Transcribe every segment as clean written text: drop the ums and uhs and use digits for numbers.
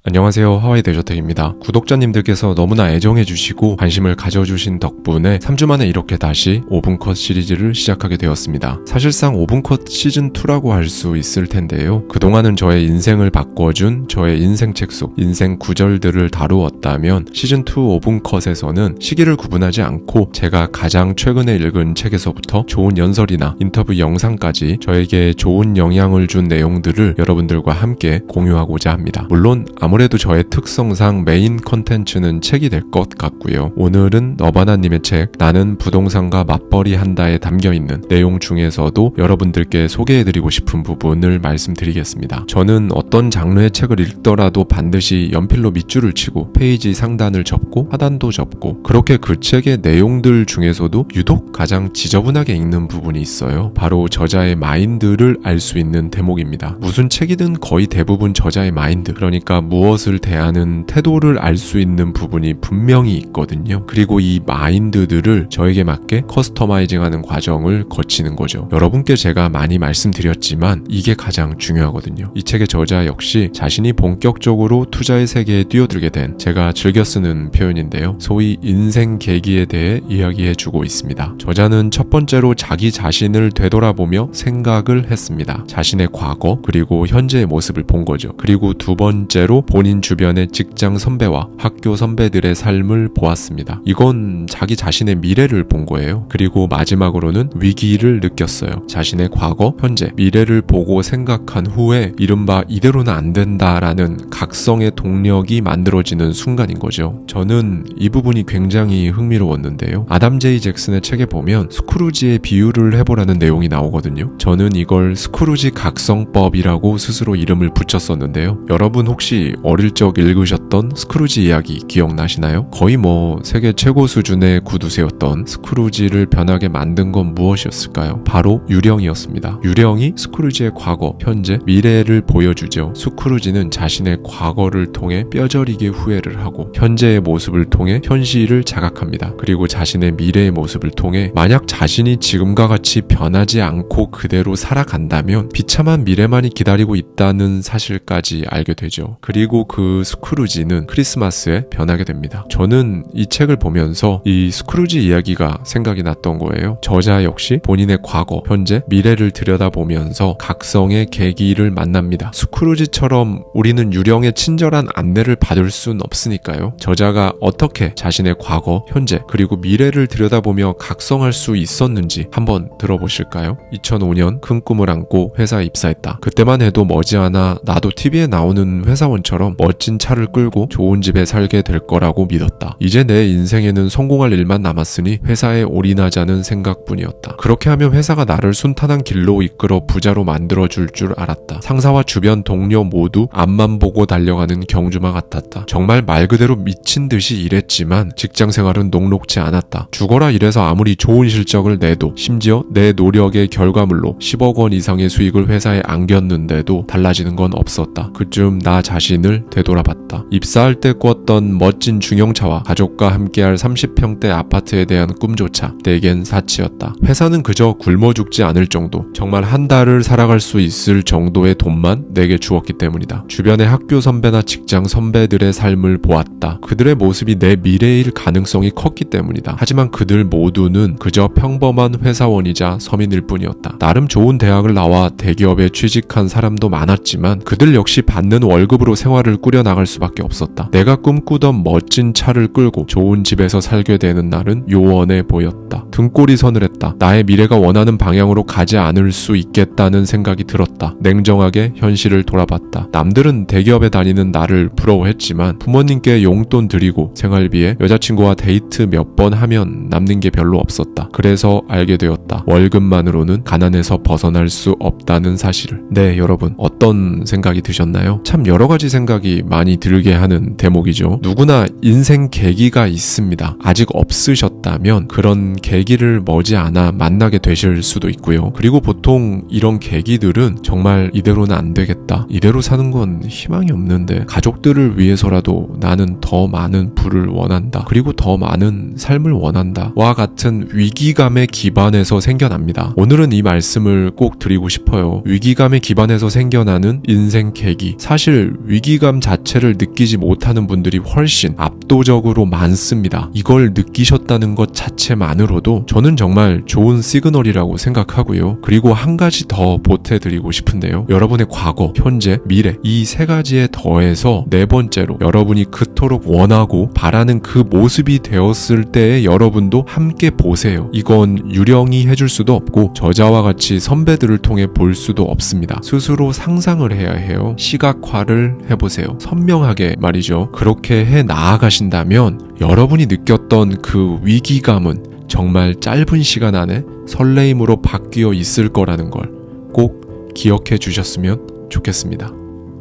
안녕하세요, 하와이 대저택입니다. 구독자님들께서 너무나 애정해주시고 관심을 가져주신 덕분에 3주 만에 이렇게 다시 5분컷 시리즈를 시작하게 되었습니다. 사실상 5분컷 시즌2라고 할 수 있을 텐데요. 그동안은 저의 인생을 바꿔준 저의 인생책 속 인생 구절들을 다루었다면 시즌2 5분컷에서는 시기를 구분하지 않고 제가 가장 최근에 읽은 책에서부터 좋은 연설이나 인터뷰 영상까지 저에게 좋은 영향을 준 내용들을 여러분들과 함께 공유하고자 합니다. 물론 아무래도 저의 특성상 메인 컨텐츠는 책이 될 것 같고요. 오늘은 너바나님의 책 나는 부동산과 맞벌이 한다에 담겨있는 내용 중에서도 여러분들께 소개해드리고 싶은 부분을 말씀드리겠습니다. 저는 어떤 장르의 책을 읽더라도 반드시 연필로 밑줄을 치고 페이지 상단을 접고 하단도 접고 그렇게 그 책의 내용들 중에서도 유독 가장 지저분하게 읽는 부분이 있어요. 바로 저자의 마인드를 알 수 있는 대목입니다. 무슨 책이든 거의 대부분 저자의 마인드, 그러니까 무엇을 대하는 태도를 알 수 있는 부분이 분명히 있거든요. 그리고 이 마인드들을 저에게 맞게 커스터마이징하는 과정을 거치는 거죠. 여러분께 제가 많이 말씀드렸지만 이게 가장 중요하거든요. 이 책의 저자 역시 자신이 본격적으로 투자의 세계에 뛰어들게 된, 제가 즐겨 쓰는 표현인데요, 소위 인생 계기에 대해 이야기해주고 있습니다. 저자는 첫 번째로 자기 자신을 되돌아보며 생각을 했습니다. 자신의 과거 그리고 현재의 모습을 본 거죠. 그리고 두 번째로 본인 주변의 직장 선배와 학교 선배들의 삶을 보았습니다. 이건 자기 자신의 미래를 본 거예요. 그리고 마지막으로는 위기를 느꼈어요. 자신의 과거, 현재, 미래를 보고 생각한 후에 이른바 이대로는 안 된다라는 각성의 동력이 만들어지는 순간인 거죠. 저는 이 부분이 굉장히 흥미로웠는데요. 아담 제이 잭슨의 책에 보면 스크루지의 비유를 해보라는 내용이 나오거든요. 저는 이걸 스크루지 각성법이라고 스스로 이름을 붙였었는데요. 여러분 혹시 어릴 적 읽으셨던 스크루지 이야기 기억나시나요? 거의 세계 최고 수준의 구두쇠였던 스크루지를 변하게 만든 건 무엇이었을까요? 바로 유령이었습니다. 유령이 스크루지의 과거, 현재, 미래를 보여주죠. 스크루지는 자신의 과거를 통해 뼈저리게 후회를 하고 현재의 모습을 통해 현실을 자각합니다. 그리고 자신의 미래의 모습을 통해 만약 자신이 지금과 같이 변하지 않고 그대로 살아간다면 비참한 미래만이 기다리고 있다는 사실까지 알게 되죠. 그리고 그 스크루지는 크리스마스에 변하게 됩니다. 저는 이 책을 보면서 이 스크루지 이야기가 생각이 났던 거예요. 저자 역시 본인의 과거, 현재, 미래를 들여다보면서 각성의 계기를 만납니다. 스크루지처럼 우리는 유령의 친절한 안내를 받을 순 없으니까요. 저자가 어떻게 자신의 과거, 현재, 그리고 미래를 들여다보며 각성할 수 있었는지 한번 들어보실까요? 2005년 큰 꿈을 안고 회사에 입사했다. 그때만 해도 머지않아 나도 TV에 나오는 회사원처럼 멋진 차를 끌고 좋은 집에 살게 될 거라고 믿었다. 이제 내 인생에는 성공할 일만 남았으니 회사에 올인하자는 생각뿐이었다. 그렇게 하면 회사가 나를 순탄한 길로 이끌어 부자로 만들어줄 줄 알았다. 상사와 주변 동료 모두 앞만 보고 달려가는 경주마 같았다. 정말 말 그대로 미친 듯이 일했지만 직장 생활은 녹록지 않았다. 죽어라 일해서 아무리 좋은 실적을 내도 심지어 내 노력의 결과물로 10억 원 이상의 수익을 회사에 안겼는데도 달라지는 건 없었다. 그쯤 나 자신을 되돌아봤다. 입사할 때 꿨던 멋진 중형차와 가족과 함께할 30평대 아파트에 대한 꿈조차 내겐 사치였다. 회사는 그저 굶어 죽지 않을 정도, 정말 한 달을 살아갈 수 있을 정도의 돈만 내게 주었기 때문이다. 주변의 학교 선배나 직장 선배들의 삶을 보았다. 그들의 모습이 내 미래일 가능성이 컸기 때문이다. 하지만 그들 모두는 그저 평범한 회사원이자 서민일 뿐이었다. 나름 좋은 대학을 나와 대기업에 취직한 사람도 많았지만 그들 역시 받는 월급으로 생활을 꾸려나갈 수밖에 없었다. 내가 꿈꾸던 멋진 차를 끌고 좋은 집에서 살게 되는 날은 요원해 보였다. 등골이 서늘했다. 나의 미래가 원하는 방향으로 가지 않을 수 있겠다는 생각이 들었다. 냉정하게 현실을 돌아봤다. 남들은 대기업에 다니는 나를 부러워했지만 부모님께 용돈 드리고 생활비에 여자친구와 데이트 몇 번 하면 남는 게 별로 없었다. 그래서 알게 되었다. 월급만으로는 가난에서 벗어날 수 없다는 사실을. 네, 여러분 어떤 생각이 드셨나요? 참 여러 가지 생각이 많이 들게 하는 대목이죠. 누구나 인생 계기가 있습니다. 아직 없으셨다면 그런 계기를 머지않아 만나게 되실 수도 있고요. 그리고 보통 이런 계기들은 정말 이대로는 안 되겠다, 이대로 사는 건 희망이 없는데 가족들을 위해서라도 나는 더 많은 부를 원한다, 그리고 더 많은 삶을 원한다 와 같은 위기감에 기반해서 생겨납니다. 오늘은 이 말씀을 꼭 드리고 싶어요. 위기감에 기반해서 생겨나는 인생 계기, 사실 위기 위기감 자체를 느끼지 못하는 분들이 훨씬 압도적으로 많습니다. 이걸 느끼셨다는 것 자체만으로도 저는 정말 좋은 시그널이라고 생각하고요. 그리고 한 가지 더 보태드리고 싶은데요. 여러분의 과거, 현재, 미래 이 세 가지에 더해서 네 번째로 여러분이 그토록 원하고 바라는 그 모습이 되었을 때의 여러분도 함께 보세요. 이건 유령이 해줄 수도 없고 저자와 같이 선배들을 통해 볼 수도 없습니다. 스스로 상상을 해야 해요. 시각화를 해보세요. 선명하게 말이죠. 그렇게 해 나아가신다면 여러분이 느꼈던 그 위기감은 정말 짧은 시간 안에 설레임으로 바뀌어 있을 거라는 걸 꼭 기억해 주셨으면 좋겠습니다.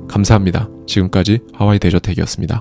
감사합니다. 지금까지 하와이 대저택이었습니다.